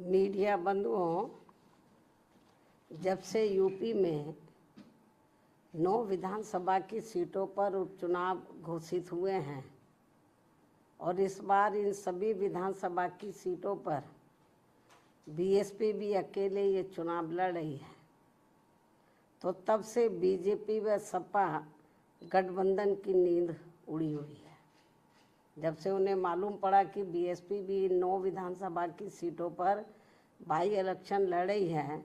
Media बंधुओं, जब से यूपी में 9 विधानसभा की सीटों पर उपचुनाव घोषित हुए हैं और इस बार इन सभी विधानसभा की सीटों पर बीएसपी भी अकेले ये चुनाव लड़ रही है, तो तब से बीजेपी व सपा गठबंधन की नींद उड़ी हुई है। जब से उन्हें मालूम पड़ा कि बीएसपी भी 9 विधानसभा की सीटों पर बाई इलेक्शन लड़ रही है,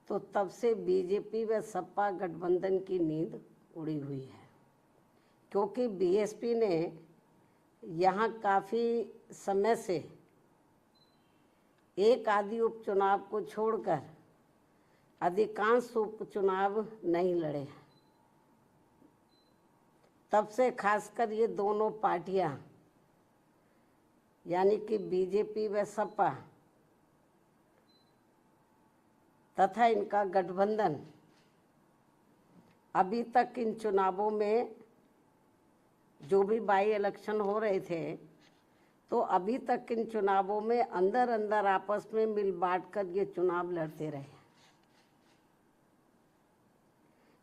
तो तब से बीजेपी व सपा गठबंधन की नींद उड़ी हुई है, क्योंकि बीएसपी ने यहाँ काफ़ी समय से एक आदि उपचुनाव को छोड़कर अधिकांश उपचुनाव नहीं लड़े हैं। तब से खासकर ये दोनों पार्टियां यानी कि बीजेपी व सपा तथा इनका गठबंधन अभी तक इन चुनावों में जो भी बाई इलेक्शन हो रहे थे, तो अभी तक इन चुनावों में अंदर अंदर आपस में मिल बांट कर ये चुनाव लड़ते रहे।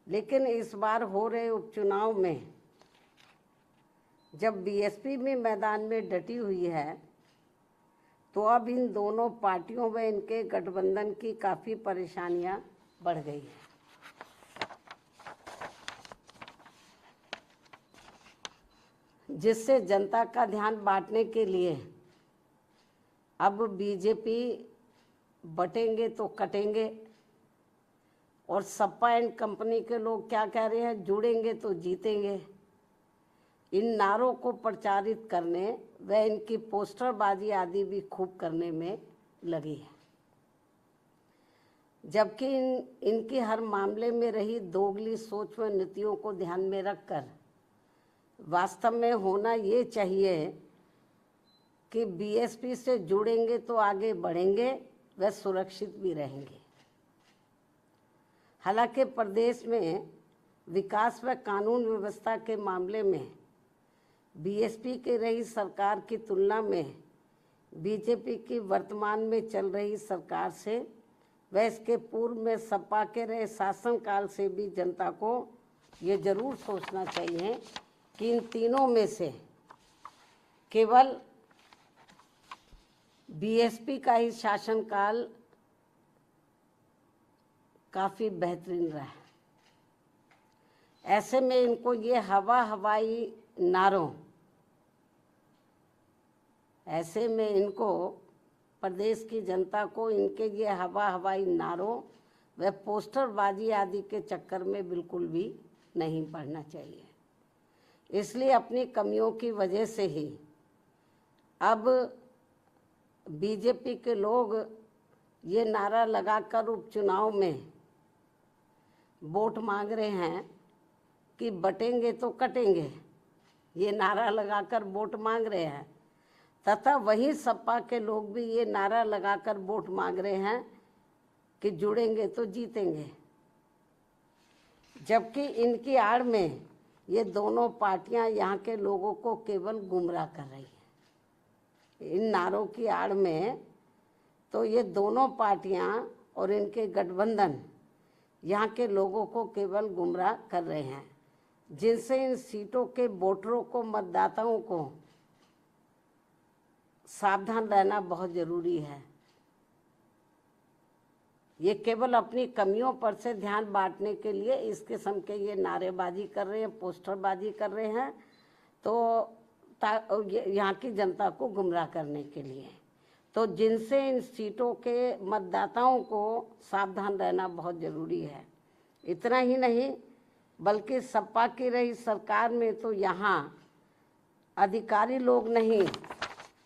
लेकिन इस बार हो रहे उपचुनाव में जब बीएसपी में मैदान में डटी हुई है, तो अब इन दोनों पार्टियों व इनके गठबंधन की काफ़ी परेशानियां बढ़ गई हैं। जिससे जनता का ध्यान बांटने के लिए अब बीजेपी बटेंगे तो कटेंगे और सपा एंड कंपनी के लोग क्या कह रहे हैं, जुड़ेंगे तो जीतेंगे। इन नारों को प्रचारित करने व इनकी पोस्टरबाजी आदि भी खूब करने में लगी है, जबकि इनकी हर मामले में रही दोगली सोच व नीतियों को ध्यान में रखकर वास्तव में होना ये चाहिए कि बीएसपी से जुड़ेंगे तो आगे बढ़ेंगे व सुरक्षित भी रहेंगे। हालांकि प्रदेश में विकास व कानून व्यवस्था के मामले में बीएसपी के रही सरकार की तुलना में बीजेपी की वर्तमान में चल रही सरकार से व इसके पूर्व में सपा के रहे शासनकाल से भी जनता को ये जरूर सोचना चाहिए कि इन तीनों में से केवल बीएसपी का ही शासनकाल काफ़ी बेहतरीन रहा है। ऐसे में इनको ये हवाई नारों, ऐसे में इनको प्रदेश की जनता को इनके ये हवाई नारों व पोस्टरबाजी आदि के चक्कर में बिल्कुल भी नहीं पड़ना चाहिए। इसलिए अपनी कमियों की वजह से ही अब बीजेपी के लोग ये नारा लगाकर उपचुनाव में वोट मांग रहे हैं कि बटेंगे तो कटेंगे, ये नारा लगाकर वोट मांग रहे हैं, तथा वहीं सपा के लोग भी ये नारा लगाकर वोट मांग रहे हैं कि जुड़ेंगे तो जीतेंगे। जबकि इनकी आड़ में ये दोनों पार्टियां यहाँ के लोगों को केवल गुमराह कर रही हैं। इन नारों की आड़ में तो ये दोनों पार्टियां और इनके गठबंधन यहाँ के लोगों को केवल गुमराह कर रहे हैं, जिनसे इन सीटों के वोटरों को, मतदाताओं को सावधान रहना बहुत ज़रूरी है। ये केवल अपनी कमियों पर से ध्यान बांटने के लिए इस किस्म के ये नारेबाजी कर रहे हैं, पोस्टरबाजी कर रहे हैं, तो यहाँ की जनता को गुमराह करने के लिए। तो जिनसे इन सीटों के मतदाताओं को सावधान रहना बहुत ज़रूरी है। इतना ही नहीं, बल्कि सपा की रही सरकार में तो यहाँ अधिकारी लोग नहीं,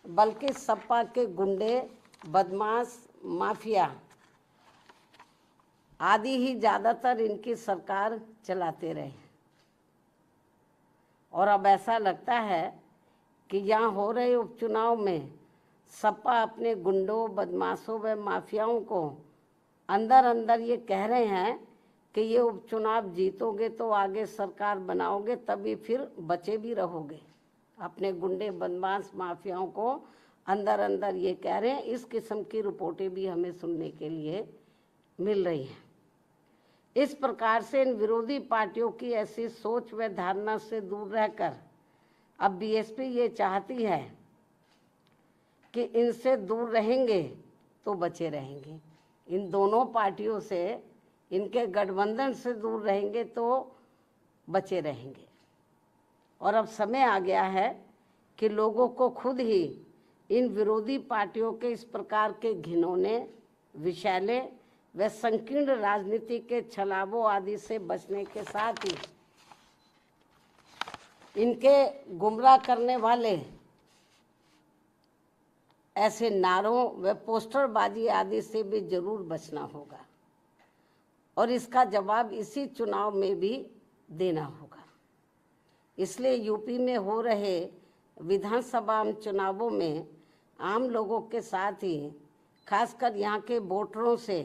बल्कि सपा के गुंडे, बदमाश, माफिया आदि ही ज़्यादातर इनकी सरकार चलाते रहे। और अब ऐसा लगता है कि यहाँ हो रहे उपचुनाव में सपा अपने गुंडों, बदमाशों व माफियाओं को अंदर अंदर ये कह रहे हैं कि ये उपचुनाव जीतोगे तो आगे सरकार बनाओगे, तभी फिर बचे भी रहोगे। अपने गुंडे, बदमाश, माफियाओं को अंदर अंदर ये कह रहे हैं। इस किस्म की रिपोर्टें भी हमें सुनने के लिए मिल रही हैं। इस प्रकार से इन विरोधी पार्टियों की ऐसी सोच व धारणा से दूर रहकर अब बीएसपी ये चाहती है कि इनसे दूर रहेंगे तो बचे रहेंगे, इन दोनों पार्टियों से, इनके गठबंधन से दूर रहेंगे तो बचे रहेंगे। और अब समय आ गया है कि लोगों को खुद ही इन विरोधी पार्टियों के इस प्रकार के घिनौने, विषैले व संकीर्ण राजनीति के छलावों आदि से बचने के साथ ही इनके गुमराह करने वाले ऐसे नारों व पोस्टरबाजी आदि से भी जरूर बचना होगा और इसका जवाब इसी चुनाव में भी देना होगा। इसलिए यूपी में हो रहे विधानसभा चुनावों में आम लोगों के साथ ही खासकर यहाँ के वोटरों से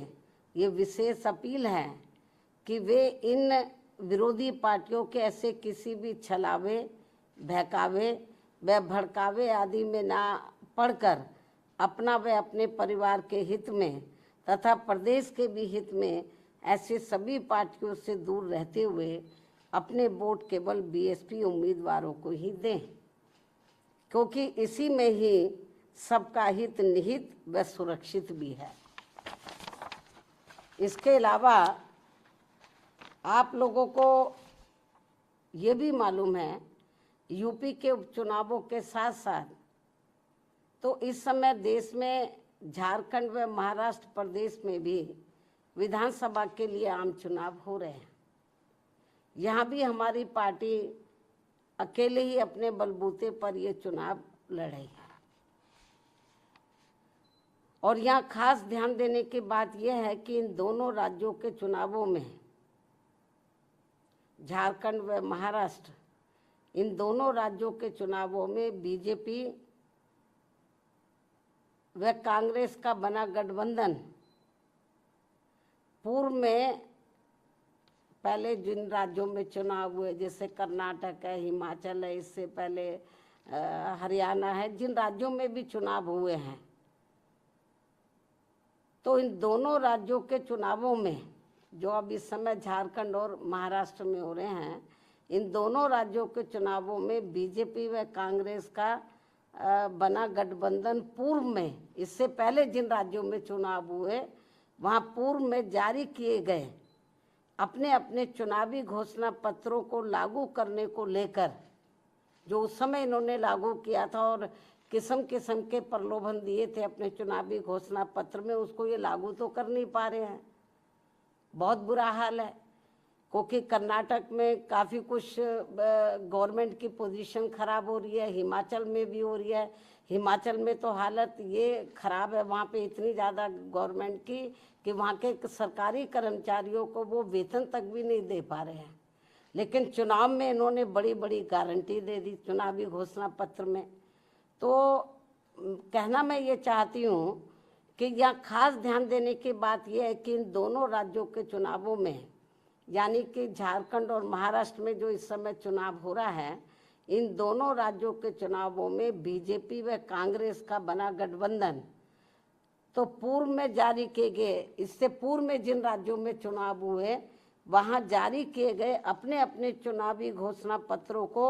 ये विशेष अपील है कि वे इन विरोधी पार्टियों के ऐसे किसी भी छलावे, बहकावे व भड़कावे आदि में ना पढ़कर अपना व अपने परिवार के हित में तथा प्रदेश के भी हित में ऐसे सभी पार्टियों से दूर रहते हुए अपने वोट केवल बीएसपी उम्मीदवारों को ही दें, क्योंकि इसी में ही सबका हित निहित व सुरक्षित भी है। इसके अलावा आप लोगों को ये भी मालूम है, यूपी के उपचुनावों के साथ साथ तो इस समय देश में झारखंड व महाराष्ट्र प्रदेश में भी विधानसभा के लिए आम चुनाव हो रहे हैं। यहाँ भी हमारी पार्टी अकेले ही अपने बलबूते पर ये चुनाव लड़ेगी। और यहाँ खास ध्यान देने की बात यह है कि इन दोनों राज्यों के चुनावों में, झारखंड व महाराष्ट्र, इन दोनों राज्यों के चुनावों में बीजेपी व कांग्रेस का बना गठबंधन पूर्व में पहले जिन राज्यों में चुनाव हुए, जैसे कर्नाटक है, हिमाचल है, इससे पहले हरियाणा है, जिन राज्यों में भी चुनाव हुए हैं, तो इन दोनों राज्यों के चुनावों में जो अब इस समय झारखंड और महाराष्ट्र में हो रहे हैं, इन दोनों राज्यों के चुनावों में बीजेपी व कांग्रेस का बना गठबंधन पूर्व में, इससे पहले जिन राज्यों में चुनाव हुए वहाँ पूर्व में जारी किए गए अपने अपने चुनावी घोषणा पत्रों को लागू करने को लेकर, जो उस समय इन्होंने लागू किया था और किस्म किस्म के प्रलोभन दिए थे अपने चुनावी घोषणा पत्र में, उसको ये लागू तो कर नहीं पा रहे हैं। बहुत बुरा हाल है, क्योंकि कर्नाटक में काफ़ी कुछ गवर्नमेंट की पोजीशन खराब हो रही है, हिमाचल में भी हो रही है। हिमाचल में तो हालत ये खराब है वहाँ पे इतनी ज़्यादा गवर्नमेंट की कि वहाँ के सरकारी कर्मचारियों को वो वेतन तक भी नहीं दे पा रहे हैं। लेकिन चुनाव में इन्होंने बड़ी बड़ी गारंटी दे दी चुनावी घोषणा पत्र में। तो कहना मैं ये चाहती हूँ कि यहाँ खास ध्यान देने की बात यह है कि इन दोनों राज्यों के चुनावों में, यानी कि झारखंड और महाराष्ट्र में जो इस समय चुनाव हो रहा है, इन दोनों राज्यों के चुनावों में बीजेपी व कांग्रेस का बना गठबंधन तो पूर्व में जारी किए गए, इससे पूर्व में जिन राज्यों में चुनाव हुए वहाँ जारी किए गए अपने अपने चुनावी घोषणा पत्रों को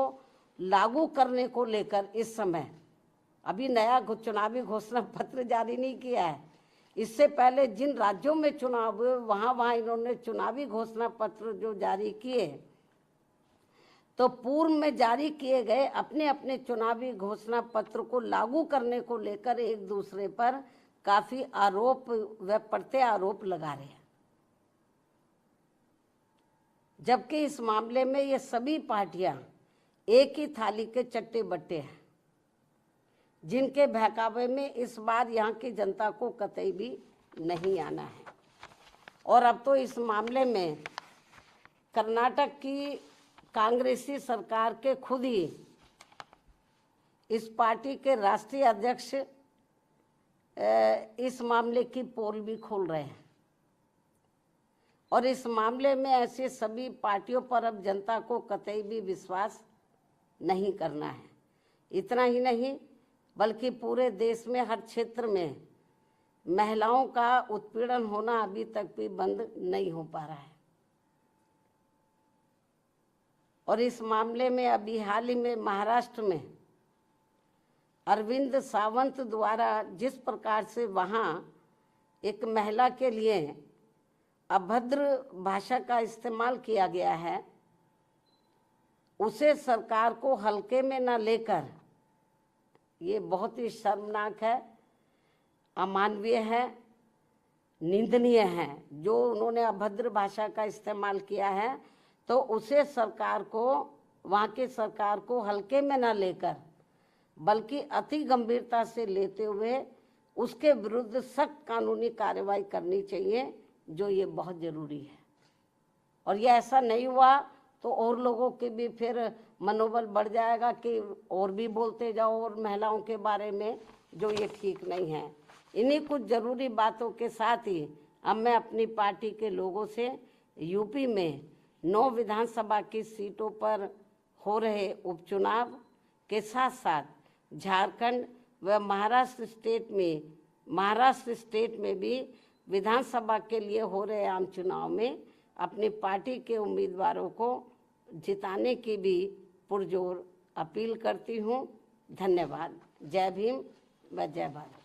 लागू करने को लेकर इस समय अभी नया चुनावी घोषणा पत्र जारी नहीं किया है। इससे पहले जिन राज्यों में चुनाव हुए वहाँ इन्होंने चुनावी घोषणा पत्र जो जारी किए, तो पूर्व में जारी किए गए अपने अपने चुनावी घोषणा पत्र को लागू करने को लेकर एक दूसरे पर काफी आरोप व प्रत्यारोप लगा रहे हैं। जबकि इस मामले में ये सभी पार्टियां एक ही थाली के चट्टे बट्टे हैं, जिनके बहकावे में इस बार यहाँ की जनता को कतई भी नहीं आना है। और अब तो इस मामले में कर्नाटक की कांग्रेसी सरकार के खुद ही इस पार्टी के राष्ट्रीय अध्यक्ष इस मामले की पोल भी खोल रहे हैं। और इस मामले में ऐसे सभी पार्टियों पर अब जनता को कतई भी विश्वास नहीं करना है। इतना ही नहीं, बल्कि पूरे देश में हर क्षेत्र में महिलाओं का उत्पीड़न होना अभी तक भी बंद नहीं हो पा रहा है। और इस मामले में अभी हाल ही में महाराष्ट्र में अरविंद सावंत द्वारा जिस प्रकार से वहाँ एक महिला के लिए अभद्र भाषा का इस्तेमाल किया गया है, उसे सरकार को हल्के में न लेकर, ये बहुत ही शर्मनाक है, अमानवीय है, निंदनीय है। जो उन्होंने अभद्र भाषा का इस्तेमाल किया है तो उसे सरकार को, वहाँ की सरकार को हल्के में न लेकर बल्कि अति गंभीरता से लेते हुए उसके विरुद्ध सख्त कानूनी कार्रवाई करनी चाहिए, जो ये बहुत ज़रूरी है। और ये ऐसा नहीं हुआ तो और लोगों के भी फिर मनोबल बढ़ जाएगा कि और भी बोलते जाओ और महिलाओं के बारे में, जो ये ठीक नहीं है। इन्हीं कुछ ज़रूरी बातों के साथ ही अब मैं अपनी पार्टी के लोगों से यूपी में 9 विधानसभा की सीटों पर हो रहे उपचुनाव के साथ साथ झारखंड व महाराष्ट्र स्टेट में भी विधानसभा के लिए हो रहे आम चुनाव में अपनी पार्टी के उम्मीदवारों को जिताने की भी पुरजोर अपील करती हूँ। धन्यवाद। जय भीम व जय भारत।